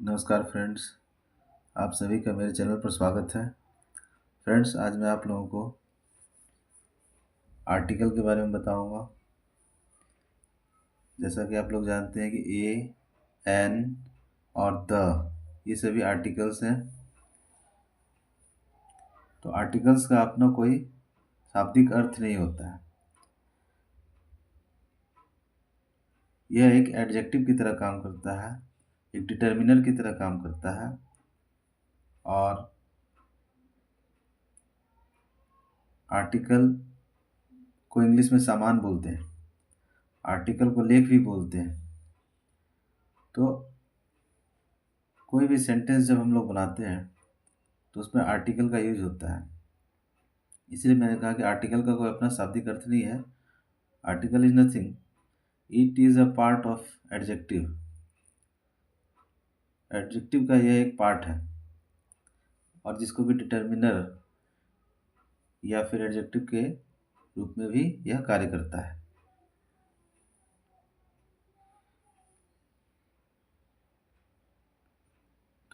नमस्कार फ्रेंड्स, आप सभी का मेरे चैनल पर स्वागत है। फ्रेंड्स, आज मैं आप लोगों को आर्टिकल के बारे में बताऊंगा। जैसा कि आप लोग जानते हैं कि ए, एन और द ये सभी आर्टिकल्स हैं। तो आर्टिकल्स का अपना कोई शाब्दिक अर्थ नहीं होता है। यह एक एडजेक्टिव की तरह काम करता है, एक डिटर्मिनर की तरह काम करता है और आर्टिकल को इंग्लिश में सामान बोलते हैं। आर्टिकल को लेख भी बोलते हैं। तो कोई भी सेंटेंस जब हम लोग बनाते हैं तो उसमें आर्टिकल का यूज होता है। इसलिए मैंने कहा कि आर्टिकल का कोई अपना शाब्दिक अर्थ नहीं है। Article is nothing, it is a part of adjective. Adjective का यह एक पार्ट है और जिसको भी डिटर्मिनर या फिर एडजेक्टिव के रूप में भी यह कार्य करता है।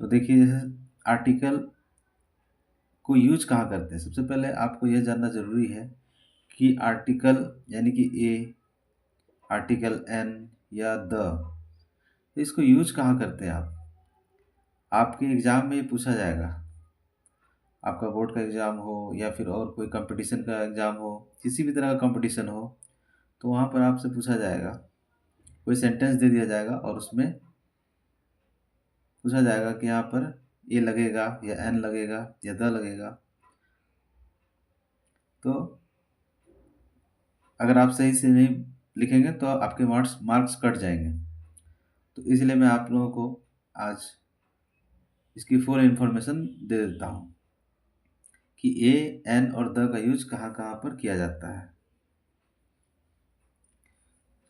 तो देखिए, जैसे आर्टिकल को यूज कहाँ करते हैं। सबसे पहले आपको यह जानना जरूरी है कि आर्टिकल यानी कि ए, आर्टिकल एन या द, इसको यूज कहाँ करते हैं आप। आपके एग्जाम में ये पूछा जाएगा। आपका बोर्ड का एग्ज़ाम हो या फिर और कोई कंपटीशन का एग्ज़ाम हो, किसी भी तरह का कंपटीशन हो, तो वहाँ पर आपसे पूछा जाएगा, कोई सेंटेंस दे दिया जाएगा और उसमें पूछा जाएगा कि यहाँ पर ए लगेगा या एन लगेगा या द लगेगा। तो अगर आप सही से नहीं लिखेंगे तो आपके मार्क्स कट जाएंगे। तो इसलिए मैं आप लोगों को आज इसकी फुल इन्फॉर्मेशन दे देता हूँ कि ए, एन और द का यूज कहाँ कहाँ पर किया जाता है।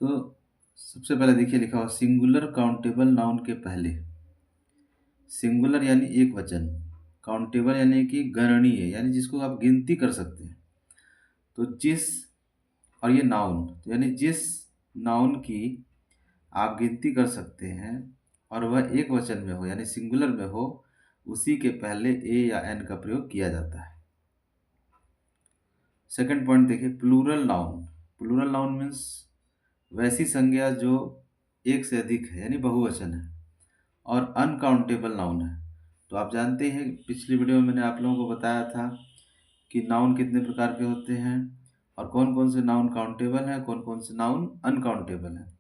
तो सबसे पहले देखिए, लिखा हुआ सिंगुलर काउंटेबल नाउन के पहले। सिंगुलर यानी एक वचन, काउंटेबल यानी कि गणनीय, यानी जिसको आप गिनती कर सकते हैं। तो जिस, और ये नाउन तो यानी जिस नाउन की आप गिनती कर सकते हैं और वह एक वचन में हो यानी सिंगुलर में हो, उसी के पहले ए या एन का प्रयोग किया जाता है। सेकंड पॉइंट देखिए, plural noun. Plural noun means वैसी संज्ञा जो एक से अधिक है यानी बहुवचन है। और अनकाउंटेबल नाउन है। तो आप जानते हैं, पिछली वीडियो में मैंने आप लोगों को बताया था कि नाउन कितने प्रकार के होते हैं और कौन कौन से नाउन काउंटेबल हैं, कौन कौन से नाउन अनकाउंटेबल हैं।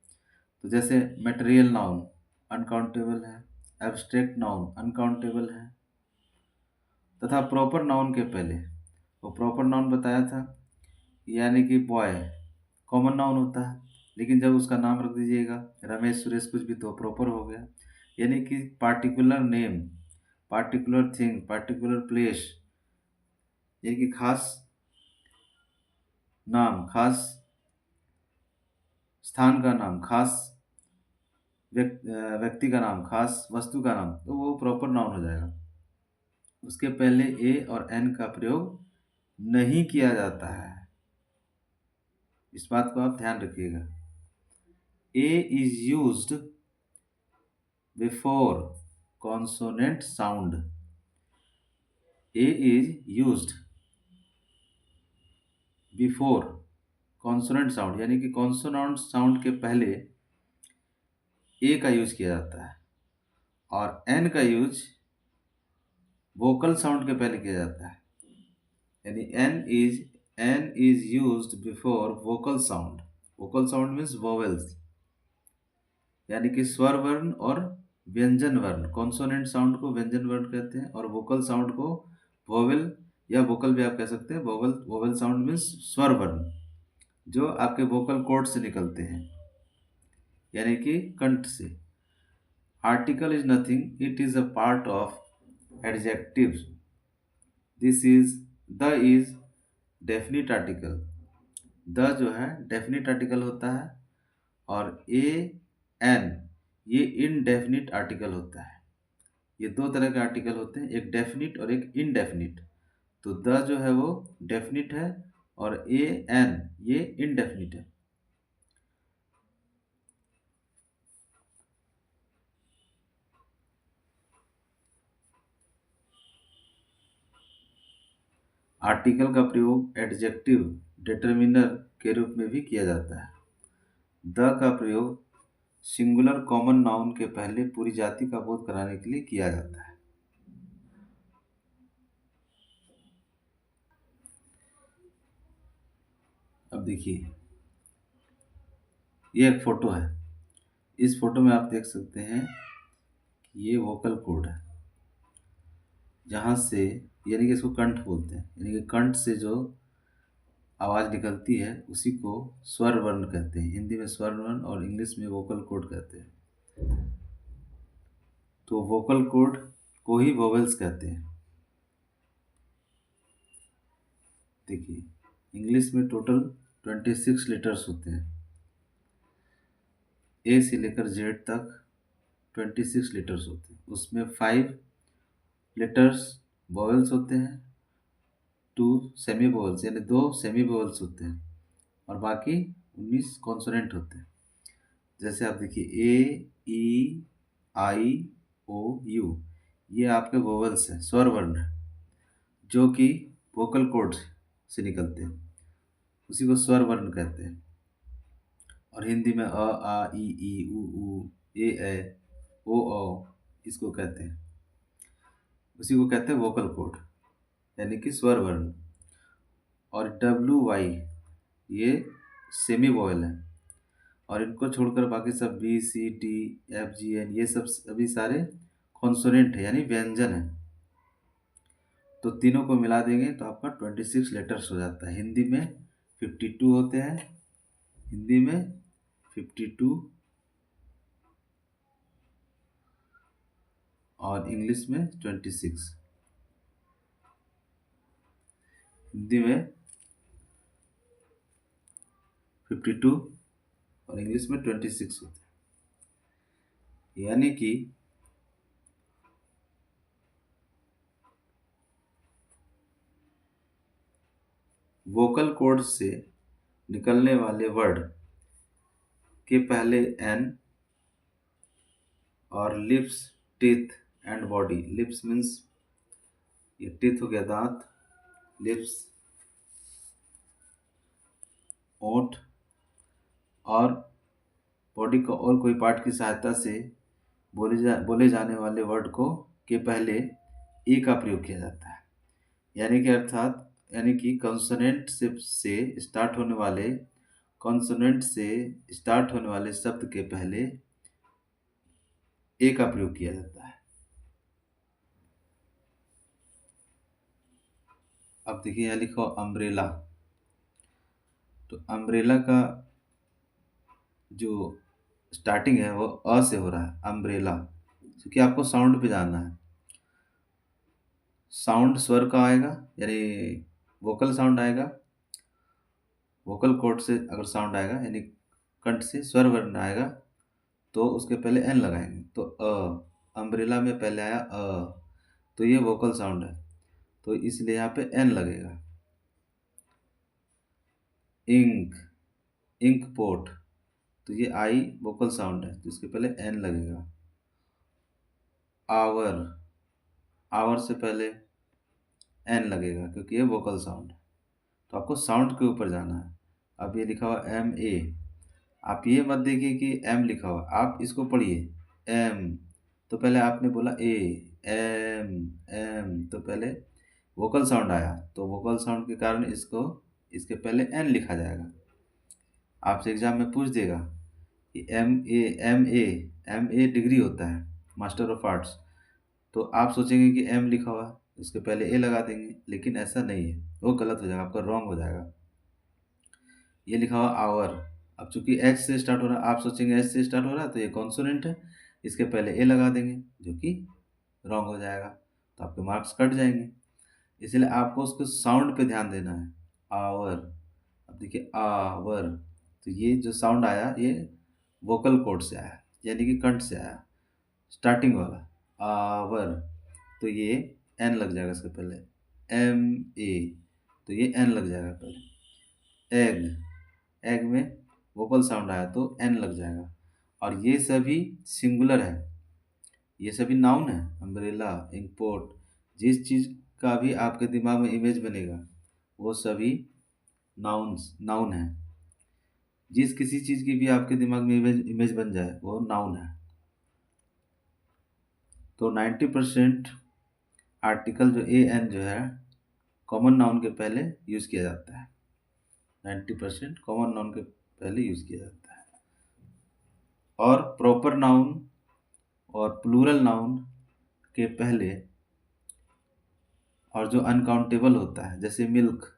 तो जैसे मटेरियल नाउन अनकाउंटेबल है, एब्स्ट्रैक्ट नाउन अनकाउंटेबल है, तथा प्रॉपर नाउन के पहले, वो प्रॉपर नाउन बताया था यानी कि बॉय कॉमन नाउन होता है, लेकिन जब उसका नाम रख दीजिएगा रमेश, सुरेश, कुछ भी, तो प्रॉपर हो गया। यानी कि particular name, particular thing, particular place, यानी कि खास नाम, खास स्थान का नाम, खास व्यक्ति का नाम, खास वस्तु का नाम, तो वो प्रॉपर नाउन हो जाएगा। उसके पहले ए और एन का प्रयोग नहीं किया जाता है। इस बात को आप ध्यान रखिएगा। A is used before consonant sound. A is used before consonant sound, यानी कि कॉन्सोनेंट साउंड के पहले ए का यूज किया जाता है और एन का यूज वोकल साउंड के पहले किया जाता है। यानी an is used before vocal sound. Vocal sound means vowels, यानी कि स्वर वर्ण और व्यंजन वर्ण। कॉन्सोनेंट साउंड को व्यंजन वर्ण कहते हैं और वोकल साउंड को वोवेल या वोकल भी आप कह सकते हैं। वोवेल वोवेल साउंड मीन्स स्वर वर्ण जो आपके वोकल कॉर्ड से निकलते हैं यानी कि कंठ से। Article is nothing, it is a part of adjective. This is, the is definite article. The जो है डेफिनिट आर्टिकल होता है और ए, एन ये इनडेफिनिट आर्टिकल होता है। ये दो तरह के आर्टिकल होते हैं, एक डेफिनिट और एक इनडेफिनिट। तो द जो है वो डेफिनिट है और ए, एन ये इनडेफिनिट है। आर्टिकल का प्रयोग एडजेक्टिव डिटरमिनर के रूप में भी किया जाता है। द का प्रयोग सिंगुलर कॉमन नाउन के पहले पूरी जाति का बोध कराने के लिए किया जाता है। अब देखिए, ये एक फोटो है। इस फोटो में आप देख सकते हैं कि ये वोकल कोड है, जहाँ से यानी कि इसको कंठ बोलते हैं, यानी कि कंठ से जो आवाज़ निकलती है उसी को स्वर वर्ण कहते हैं। हिंदी में स्वर वर्ण और इंग्लिश में वोकल कोड कहते हैं। तो वोकल कोड को ही वोवेल्स कहते हैं। देखिए, इंग्लिश में टोटल 26 लेटर्स होते हैं। ए से लेकर जेड तक 26 लेटर्स होते हैं। उसमें 5 लेटर्स वोवेल्स होते हैं, 2 सेमी वोवेल्स यानी 2 सेमी वोवेल्स होते हैं, और बाकी 19 कॉन्सोनेंट होते हैं। जैसे आप देखिए, ए, ई, आई, ओ, यू, ये आपके वोवेल्स हैं, स्वर वर्ण हैं, जो कि वोकल कॉर्ड से निकलते हैं। उसी को स्वर वर्ण कहते हैं। और हिंदी में अ, आ, ई, उ, ए, ओ, इसको कहते हैं। उसी को कहते हैं वोकल कॉर्ड, यानी कि स्वर वर्ण। और डब्ल्यू वाई ये सेमी वोवेल है, और इनको छोड़कर बाकी सब बी, सी, डी, एफ, जी, एन, ये सब अभी सारे कॉन्सोनेंट है, यानी व्यंजन है। तो तीनों को मिला देंगे तो आपका 26 लेटर्स हो जाता है। हिंदी में 52 होते हैं, हिंदी में 52, और इंग्लिश में 26। हिंदी में 52 और इंग्लिश में 26 होते हैं। यानी कि वोकल कॉर्ड से निकलने वाले वर्ड के पहले एन, और lips, teeth and body. Lips means ये टीथ हो गया, दांत, लिप्स ओंठ, और बॉडी का और कोई पार्ट की सहायता से बोले जाने वाले वर्ड को के पहले ए का प्रयोग किया जाता है। यानी कि कॉन्सोनेंट से स्टार्ट होने वाले शब्द के पहले ए का प्रयोग किया जाता है। अब देखिए, यहाँ लिखा अम्ब्रेला। तो अम्ब्रेला का जो स्टार्टिंग है वो अ से हो रहा है, अम्ब्रेला, क्योंकि आपको साउंड पे जाना है। साउंड स्वर का आएगा, यानी वोकल साउंड आएगा। वोकल कॉर्ड से अगर साउंड आएगा, यानी कंठ से स्वर वर्ण आएगा, तो उसके पहले एन लगाएंगे। तो अम्ब्रेला में पहले आया तो ये वोकल साउंड है, तो इसलिए यहाँ पे एन लगेगा। इंक, इंक पोट, तो ये आई वोकल साउंड है, तो इसके पहले एन लगेगा। आवर, आवर से पहले एन लगेगा, क्योंकि ये वोकल साउंड है। तो आपको साउंड के ऊपर जाना है। अब ये लिखा हुआ एम ए, आप ये मत देखिए कि एम लिखा हुआ, आप इसको पढ़िए एम। तो पहले आपने बोला ए, एम, एम, तो पहले वोकल साउंड आया, तो वोकल साउंड के कारण इसके पहले एन लिखा जाएगा। आपसे एग्जाम में पूछ देगा कि एम ए डिग्री होता है, मास्टर ऑफ आर्ट्स। तो आप सोचेंगे कि एम लिखा हुआ है, उसके पहले ए लगा देंगे, लेकिन ऐसा नहीं है, वो गलत हो जाएगा, आपका रॉन्ग हो जाएगा। ये लिखा हुआ आवर, अब चूंकि एच से स्टार्ट हो रहा है, आप सोचेंगे एच से स्टार्ट हो रहा है तो ये कॉन्सोनेंट है, इसके पहले ए लगा देंगे, जो कि रॉन्ग हो जाएगा, तो आपके मार्क्स कट जाएंगे। इसलिए आपको उसके साउंड पे ध्यान देना है। आवर, अब देखिए आवर, तो ये जो साउंड आया ये वोकल कॉर्ड से आया, यानी कि कंठ से आया, स्टार्टिंग वाला आवर, तो ये एन लग जाएगा इसके पहले, एम ए, तो ये एन लग जाएगा पहले। एग, एग में वोकल साउंड आया तो एन लग जाएगा। और ये सभी सिंगुलर है, ये सभी नाउन है। अम्ब्रेला, इंकपोर्ट, जिस चीज़ का भी आपके दिमाग में इमेज बनेगा वो सभी नाउन है। जिस किसी चीज़ की भी आपके दिमाग में इमेज बन जाए वो नाउन है। तो 90% आर्टिकल जो ए एन जो है कॉमन नाउन के पहले यूज़ किया जाता है। 90% कॉमन नाउन के पहले यूज़ किया जाता है। और प्रॉपर नाउन और प्लूरल नाउन के पहले और जो अनकाउंटेबल होता है जैसे मिल्क,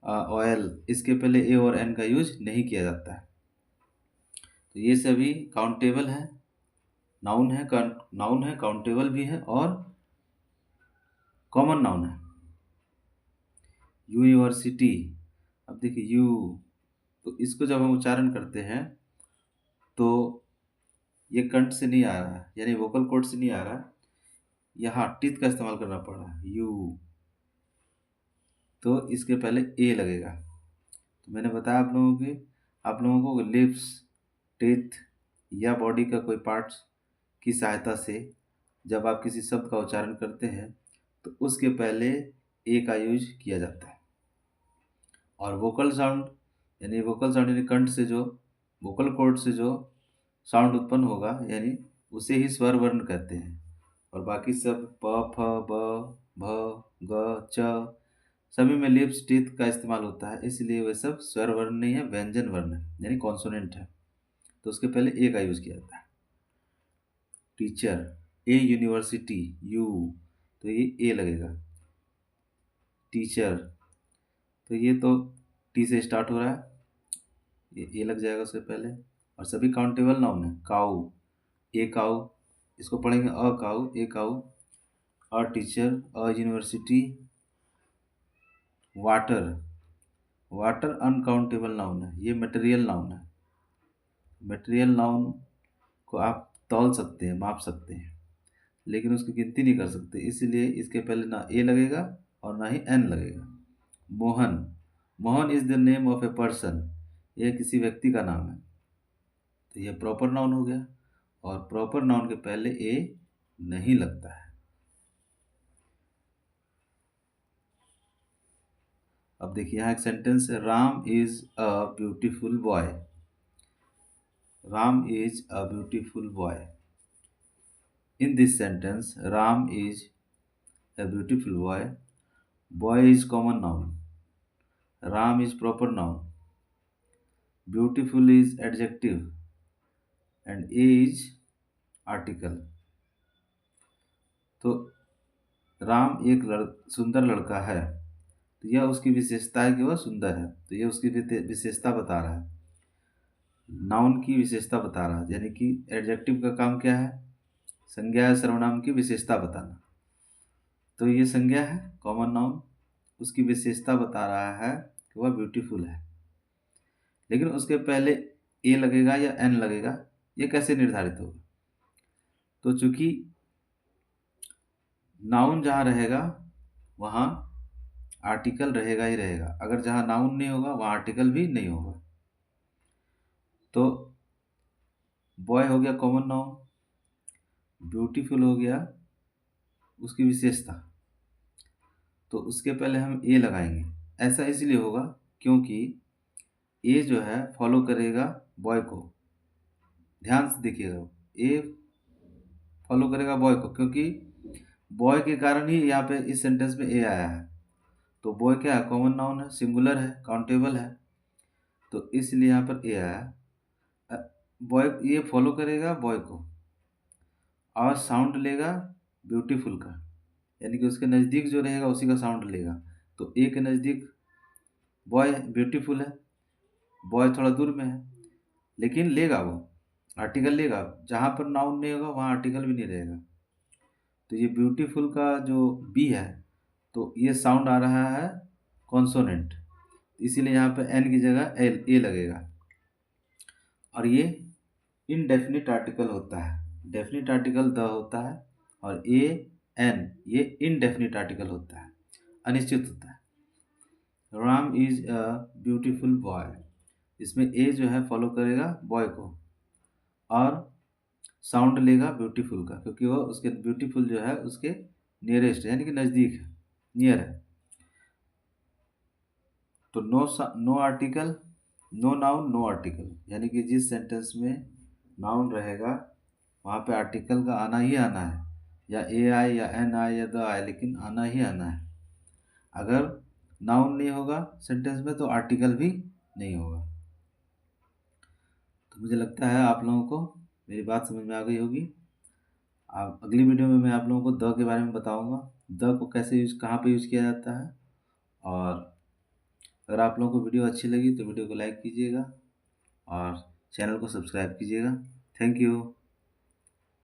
ऑयल, इसके पहले ए और एन का यूज नहीं किया जाता है। तो ये सभी काउंटेबल है, नाउन है, काउंटेबल भी है और कॉमन नाउन है। यूनिवर्सिटी, अब देखिए यू, तो इसको जब हम उच्चारण करते हैं तो ये कंठ से नहीं आ रहा है, यानी वोकल कॉर्ड से नहीं आ रहा है, यहाँ टीथ का इस्तेमाल करना पड़ रहा है यू। तो इसके पहले ए लगेगा। तो मैंने बताया आप लोगों को लिप्स, टीथ या बॉडी का कोई पार्ट्स की सहायता से जब आप किसी शब्द का उच्चारण करते हैं तो उसके पहले ए का यूज किया जाता है। और वोकल साउंड यानी कंठ से जो, वोकल कॉर्ड से जो साउंड उत्पन्न होगा यानी उसे ही स्वर वर्ण कहते हैं। और बाकी सब प फ ब भ ग च सभी में लिप्स टीथ का इस्तेमाल होता है, इसलिए वे सब स्वर वर्ण नहीं है, व्यंजन वर्ण है यानी कॉन्सोनेंट है। तो उसके पहले ए का यूज किया जाता है। टीचर, ए, यूनिवर्सिटी, यू, तो ये ए लगेगा। टीचर, तो ये तो टी से स्टार्ट हो रहा है, ये ए लग जाएगा उससे पहले। और सभी काउंटेबल नाउन है। काऊ, ए काऊ, इसको पढ़ेंगे a cow, a cow. A teacher, a university. Water, water uncountable noun है, ये मटेरियल नाउन है। मटेरियल नाउन को आप तौल सकते हैं, माप सकते हैं, लेकिन उसकी गिनती नहीं कर सकते, इसलिए इसके पहले ना ए लगेगा और ना ही एन लगेगा। Mohan, Mohan is the name of a person, यह किसी व्यक्ति का नाम है। तो यह प्रॉपर नाउन हो गया और प्रॉपर नाउन के पहले ए नहीं लगता है। अब देखिए यहाँ एक सेंटेंस है, Ram is a beautiful boy. Ram is a beautiful boy. In this sentence, Ram is a beautiful boy. Boy is common noun. Ram is proper noun. Beautiful is adjective. And A is article. तो राम एक सुंदर लड़का है, तो यह उसकी विशेषता है कि वह सुंदर है, तो यह उसकी विशेषता बता रहा है, नाउन की विशेषता बता रहा है। यानी कि एडजेक्टिव का काम क्या है, संज्ञा या सर्वनाम की विशेषता बताना। तो ये संज्ञा है कॉमन नाउन, उसकी विशेषता बता रहा है कि वह ब्यूटीफुल है, लेकिन उसके पहले ए लगेगा या एन लगेगा, ये कैसे निर्धारित होगा? तो चूंकि नाउन जहाँ रहेगा वहाँ आर्टिकल रहेगा ही रहेगा, अगर जहाँ नाउन नहीं होगा वहाँ आर्टिकल भी नहीं होगा। तो बॉय हो गया कॉमन नाउन, ब्यूटीफुल हो गया उसकी विशेषता, तो उसके पहले हम ए लगाएंगे। ऐसा इसलिए होगा क्योंकि ए जो है फॉलो करेगा बॉय को। ध्यान से देखिएगा, ए फॉलो करेगा बॉय को, क्योंकि बॉय के कारण ही यहाँ पे इस सेंटेंस में ए आया है। तो बॉय क्या है, कॉमन नाउन है, सिंगुलर है, काउंटेबल है, तो इसलिए यहाँ पर ए आया। बॉय ये फॉलो करेगा बॉय को और साउंड लेगा ब्यूटीफुल का, यानी कि उसके नज़दीक जो रहेगा उसी का साउंड लेगा। तो ए के नज़दीक बॉय ब्यूटीफुल है, बॉय थोड़ा दूर में है, लेकिन लेगा वो आर्टिकल लेगा, जहाँ पर नाउन नहीं होगा वहाँ आर्टिकल भी नहीं रहेगा। तो ये ब्यूटीफुल का जो बी है, तो ये साउंड आ रहा है कॉन्सोनेंट, इसीलिए यहाँ पे एन की जगह एल ए लगेगा। और ये इनडेफिनिट आर्टिकल होता है, डेफिनिट आर्टिकल द होता है, और ए एन ये इनडेफिनिट आर्टिकल होता है, अनिश्चित होता है। Ram is a beautiful boy, इसमें ए जो है फॉलो करेगा बॉय को और साउंड लेगा ब्यूटीफुल का, क्योंकि वो उसके ब्यूटीफुल जो है उसके नियरेस्ट यानी कि नज़दीक है, नियर है। तो no article, no noun, no article, यानी कि जिस सेंटेंस में नाउन रहेगा वहाँ पे आर्टिकल का आना ही आना है, या ए आए या एन आए या द आए, लेकिन आना ही आना है। अगर नाउन नहीं होगा सेंटेंस में तो आर्टिकल भी नहीं होगा। तो मुझे लगता है आप लोगों को मेरी बात समझ में आ गई होगी। अब अगली वीडियो में मैं आप लोगों को द के बारे में बताऊंगा, द को कैसे यूज़, कहाँ पे यूज़ किया जाता है। और अगर आप लोगों को वीडियो अच्छी लगी तो वीडियो को लाइक कीजिएगा और चैनल को सब्सक्राइब कीजिएगा। Thank you.